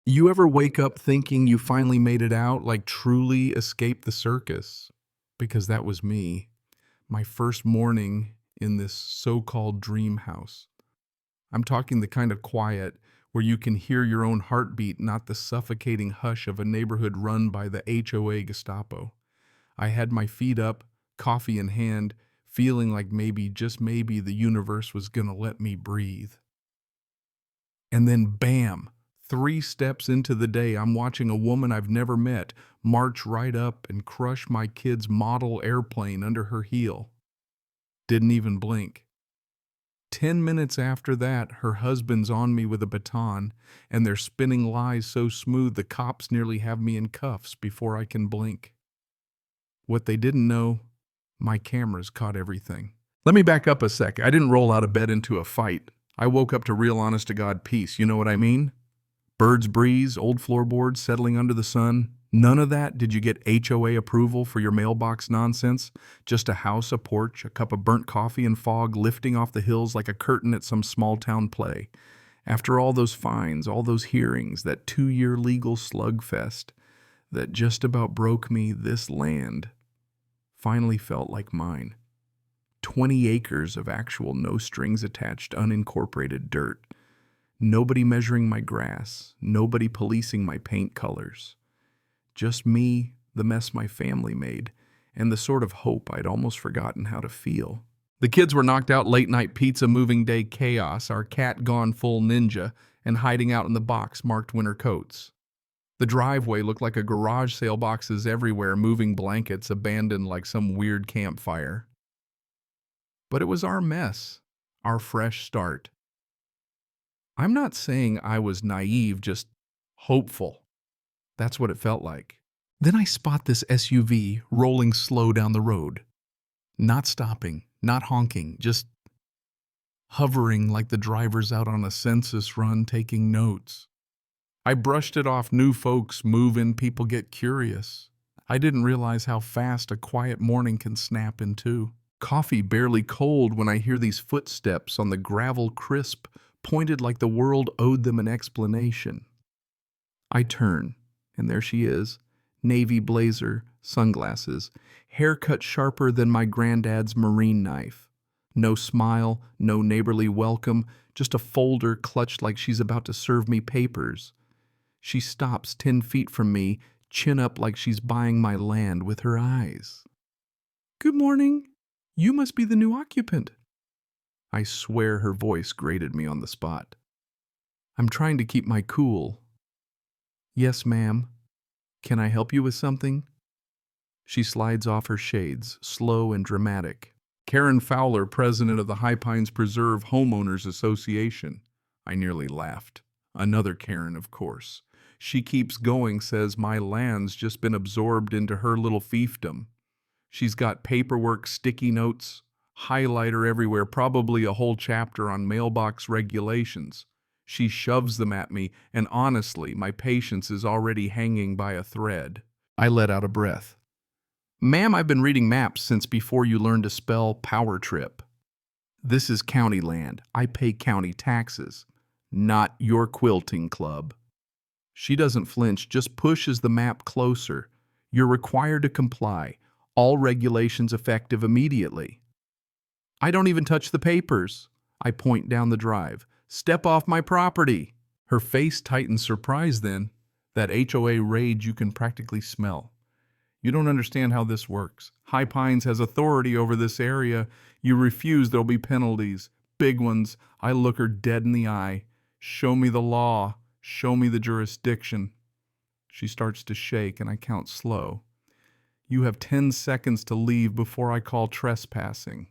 You ever wake up thinking you finally made it out, like truly escaped the circus? Because that was me. My first morning in this so-called dream house. I'm talking the kind of quiet where you can hear your own heartbeat, not the suffocating hush of a neighborhood run by the HOA Gestapo. I had my feet up, coffee in hand, feeling like maybe, just maybe, the universe was gonna let me breathe. And then bam! 3 steps into the day, I'm watching a woman I've never met march right up and crush my kid's model airplane under her heel. Didn't even blink. 10 minutes after that, her husband's on me with a baton, and they're spinning lies so smooth the cops nearly have me in cuffs before I can blink. What they didn't know, my cameras caught everything. Let me back up a sec. I didn't roll out of bed into a fight. I woke up to real honest-to-God peace. You know what I mean? Bird's breeze, old floorboards settling under the sun. None of that. Did you get HOA approval for your mailbox nonsense? Just a house, a porch, a cup of burnt coffee and fog lifting off the hills like a curtain at some small-town play. After all those fines, all those hearings, that 2-year legal slugfest that just about broke me, this land finally felt like mine. 20 acres of actual no-strings-attached, unincorporated dirt. Nobody measuring my grass, nobody policing my paint colors. Just me, the mess my family made, and the sort of hope I'd almost forgotten how to feel. The kids were knocked out late-night pizza moving day chaos, our cat gone full ninja, and hiding out in the box marked winter coats. The driveway looked like a garage sale, boxes everywhere, moving blankets abandoned like some weird campfire. But it was our mess, our fresh start. I'm not saying I was naive, just hopeful. That's what it felt like. Then I spot this SUV rolling slow down the road. Not stopping, not honking, just hovering like the driver's out on a census run taking notes. I brushed it off. New folks move in, people get curious. I didn't realize how fast a quiet morning can snap in two. Coffee barely cold when I hear these footsteps on the gravel, crisp, pointed like the world owed them an explanation. I turn, and there she is, navy blazer, sunglasses, hair cut sharper than my granddad's marine knife. No smile, no neighborly welcome, just a folder clutched like she's about to serve me papers. She stops 10 feet from me, chin up like she's buying my land with her eyes. "Good morning. You must be the new occupant." I swear her voice grated me on the spot. I'm trying to keep my cool. "Yes, ma'am. Can I help you with something?" She slides off her shades, slow and dramatic. "Karen Fowler, president of the High Pines Preserve Homeowners Association." I nearly laughed. Another Karen, of course. She keeps going, says my land's just been absorbed into her little fiefdom. She's got paperwork, sticky notes, highlighter everywhere, probably a whole chapter on mailbox regulations. She shoves them at me, and honestly, my patience is already hanging by a thread. I let out a breath. "Ma'am, I've been reading maps since before you learned to spell power trip. This is county land. I pay county taxes, not your quilting club." She doesn't flinch, just pushes the map closer. "You're required to comply. All regulations effective immediately." "I don't even touch the papers." I point down the drive. "Step off my property." Her face tightens surprise then. That HOA rage you can practically smell. "You don't understand how this works. High Pines has authority over this area. You refuse, there'll be penalties. Big ones." I look her dead in the eye. "Show me the law. Show me the jurisdiction." She starts to shake and I count slow. "You have 10 seconds to leave before I call trespassing."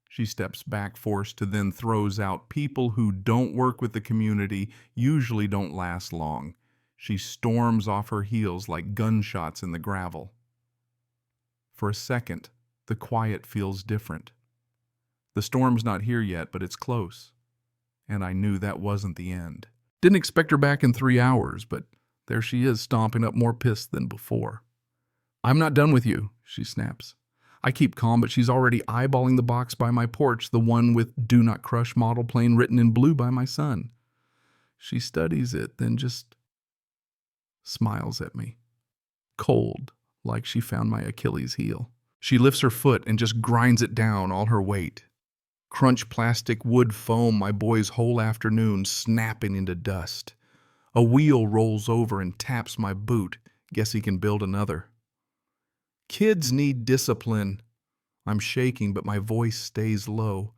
She steps back, forced to, then throws out, "People who don't work with the community usually don't last long." She storms off her heels like gunshots in the gravel. For a second, the quiet feels different. The storm's not here yet, but it's close. And I knew that wasn't the end. Didn't expect her back in 3 hours, but there she is, stomping up more piss than before. "I'm not done with you," she snaps. I keep calm, but she's already eyeballing the box by my porch, the one with "Do Not Crush" model plane written in blue by my son. She studies it, then just smiles at me. Cold, like she found my Achilles heel. She lifts her foot and just grinds it down, all her weight. Crunch plastic wood foam my boy's whole afternoon, snapping into dust. A wheel rolls over and taps my boot. Guess he can build another. Kids need discipline. I'm shaking, but my voice stays low.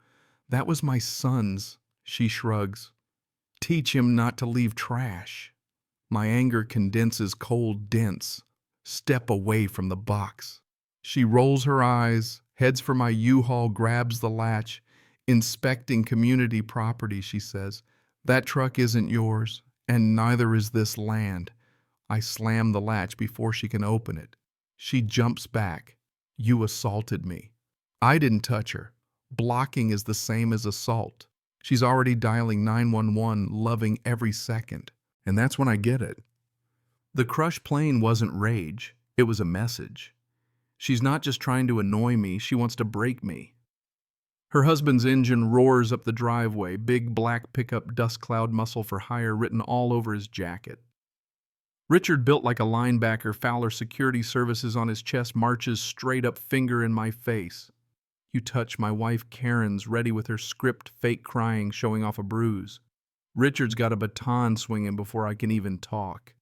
That was my son's, she shrugs. Teach him not to leave trash. My anger condenses cold dents. Step away from the box. She rolls her eyes, heads for my U-Haul, grabs the latch. Inspecting community property, she says. That truck isn't yours, and neither is this land. I slam the latch before she can open it. She jumps back. You assaulted me. I didn't touch her. Blocking is the same as assault. She's already dialing 911, loving every second. And that's when I get it. The crushed plane wasn't rage. It was a message. She's not just trying to annoy me, she wants to break me. Her husband's engine roars up the driveway, big black pickup dust cloud muscle for hire written all over his jacket. Richard, built like a linebacker, Fowler Security Services on his chest, marches straight up, finger in my face. You touch my wife Karen's, ready with her script, fake crying, showing off a bruise. Richard's got a baton swinging before I can even talk.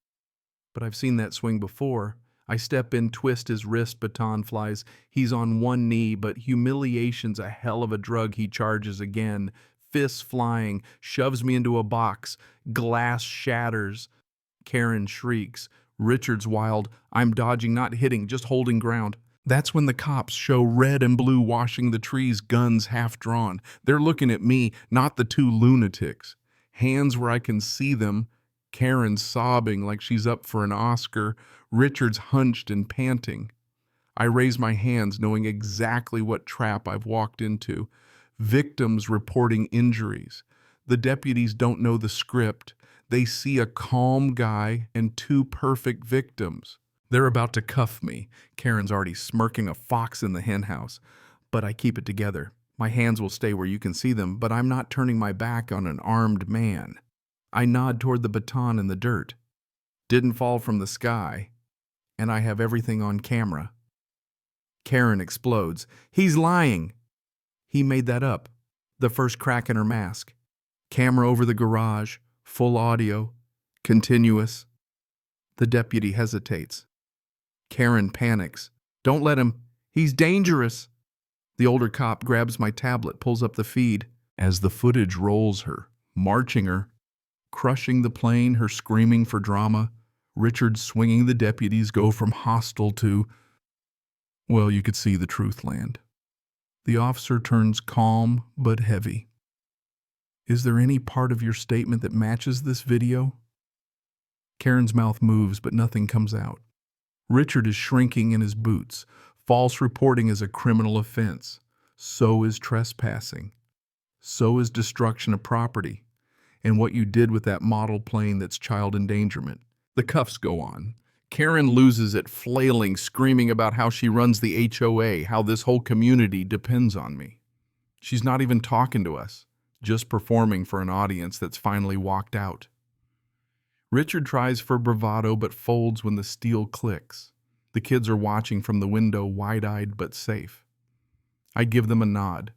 But I've seen that swing before. I step in, twist his wrist, baton flies. He's on one knee, but humiliation's a hell of a drug. He charges again, fists flying, shoves me into a box. Glass shatters. Karen shrieks. Richard's wild. I'm dodging, not hitting, just holding ground. That's when the cops show red and blue washing the trees, guns half drawn. They're looking at me, not the two lunatics. Hands where I can see them. Karen sobbing like she's up for an Oscar. Richard's hunched and panting. I raise my hands, knowing exactly what trap I've walked into. Victims reporting injuries. The deputies don't know the script. They see a calm guy and two perfect victims. They're about to cuff me. Karen's already smirking, a fox in the henhouse. But I keep it together. My hands will stay where you can see them, but I'm not turning my back on an armed man. I nod toward the baton in the dirt. Didn't fall from the sky. And I have everything on camera. Karen explodes. He's lying. He made that up. The first crack in her mask. Camera over the garage. Full audio. Continuous. The deputy hesitates. Karen panics. Don't let him. He's dangerous. The older cop grabs my tablet, pulls up the feed. As the footage rolls her, marching her, crushing the plane, her screaming for drama. Richard swinging the deputies go from hostile to, well, you could see the truth land. The officer turns calm but heavy. Is there any part of your statement that matches this video? Karen's mouth moves, but nothing comes out. Richard is shrinking in his boots. False reporting is a criminal offense. So is trespassing. So is destruction of property. And what you did with that model plane, that's child endangerment. The cuffs go on. Karen loses it, flailing, screaming about how she runs the HOA, how this whole community depends on me. She's not even talking to us, just performing for an audience that's finally walked out. Richard tries for bravado but folds when the steel clicks. The kids are watching from the window, wide-eyed but safe. I give them a nod,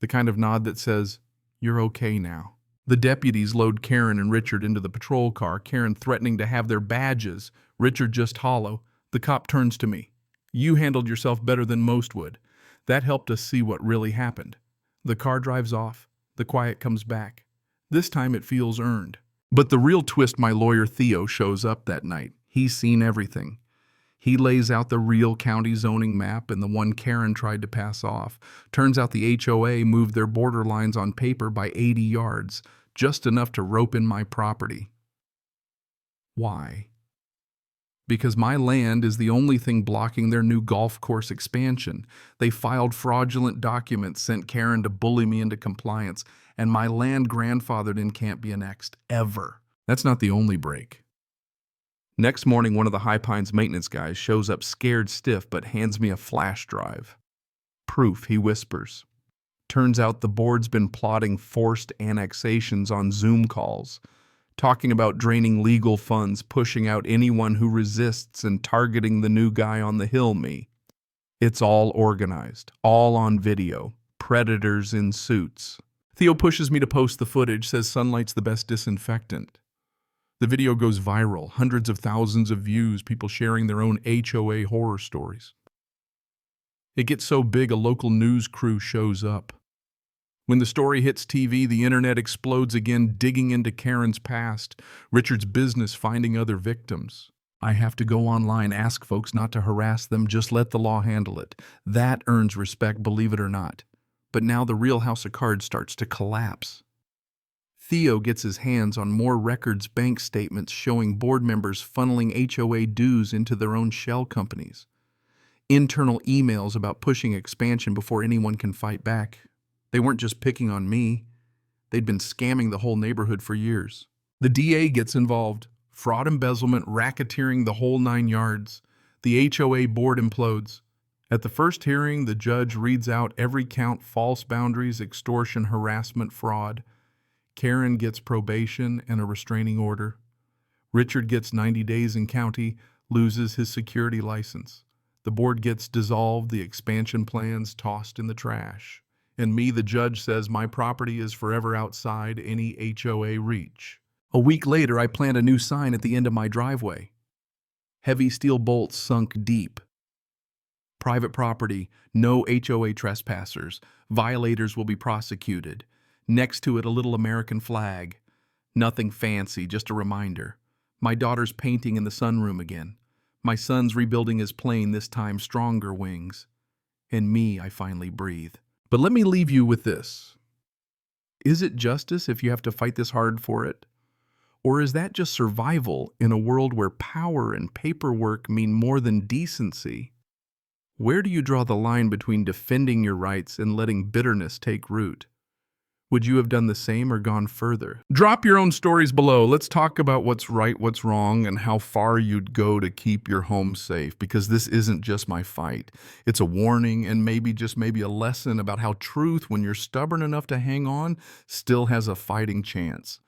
the kind of nod that says, "You're okay now." The deputies load Karen and Richard into the patrol car, Karen threatening to have their badges, Richard just hollow. The cop turns to me. "You handled yourself better than most would." That helped us see what really happened. The car drives off. The quiet comes back. This time it feels earned. But the real twist, my lawyer Theo shows up that night. He's seen everything. He lays out the real county zoning map and the one Karen tried to pass off. Turns out the HOA moved their border lines on paper by 80 yards, just enough to rope in my property. Why? Because my land is the only thing blocking their new golf course expansion. They filed fraudulent documents, sent Karen to bully me into compliance, and my land grandfathered in can't be annexed, ever. That's not the only break. Next morning, one of the High Pines maintenance guys shows up scared stiff but hands me a flash drive. Proof, he whispers. Turns out the board's been plotting forced annexations on Zoom calls. talking about draining legal funds, pushing out anyone who resists, and targeting the new guy on the hill, me. It's all organized, all on video, predators in suits. Theo pushes me to post the footage, says sunlight's the best disinfectant. The video goes viral, hundreds of thousands of views, people sharing their own HOA horror stories. It gets so big, a local news crew shows up. When the story hits TV, the internet explodes again, digging into Karen's past, Richard's business, finding other victims. I have to go online, ask folks not to harass them, just let the law handle it. That earns respect, believe it or not. But now the real house of cards starts to collapse. Theo gets his hands on more records, bank statements showing board members funneling HOA dues into their own shell companies. Internal emails about pushing expansion before anyone can fight back. They weren't just picking on me. They'd been scamming the whole neighborhood for years. The DA gets involved. Fraud, embezzlement, racketeering, the whole 9 yards. The HOA board implodes. At the first hearing, the judge reads out every count: false boundaries, extortion, harassment, fraud. Karen gets probation and a restraining order. Richard gets 90 days in county, loses his security license. The board gets dissolved, the expansion plans tossed in the trash. And me, the judge, says my property is forever outside any HOA reach. A week later, I plant a new sign at the end of my driveway. Heavy steel bolts sunk deep. Private property, no HOA trespassers. Violators will be prosecuted. Next to it, a little American flag. Nothing fancy, just a reminder. My daughter's painting in the sunroom again. My son's rebuilding his plane, this time stronger wings. And me, I finally breathe. But let me leave you with this. Is it justice if you have to fight this hard for it? Or is that just survival in a world where power and paperwork mean more than decency? Where do you draw the line between defending your rights and letting bitterness take root? Would you have done the same or gone further? Drop your own stories below. Let's talk about what's right, what's wrong, and how far you'd go to keep your home safe, because this isn't just my fight. It's a warning and maybe a lesson about how truth, when you're stubborn enough to hang on, still has a fighting chance.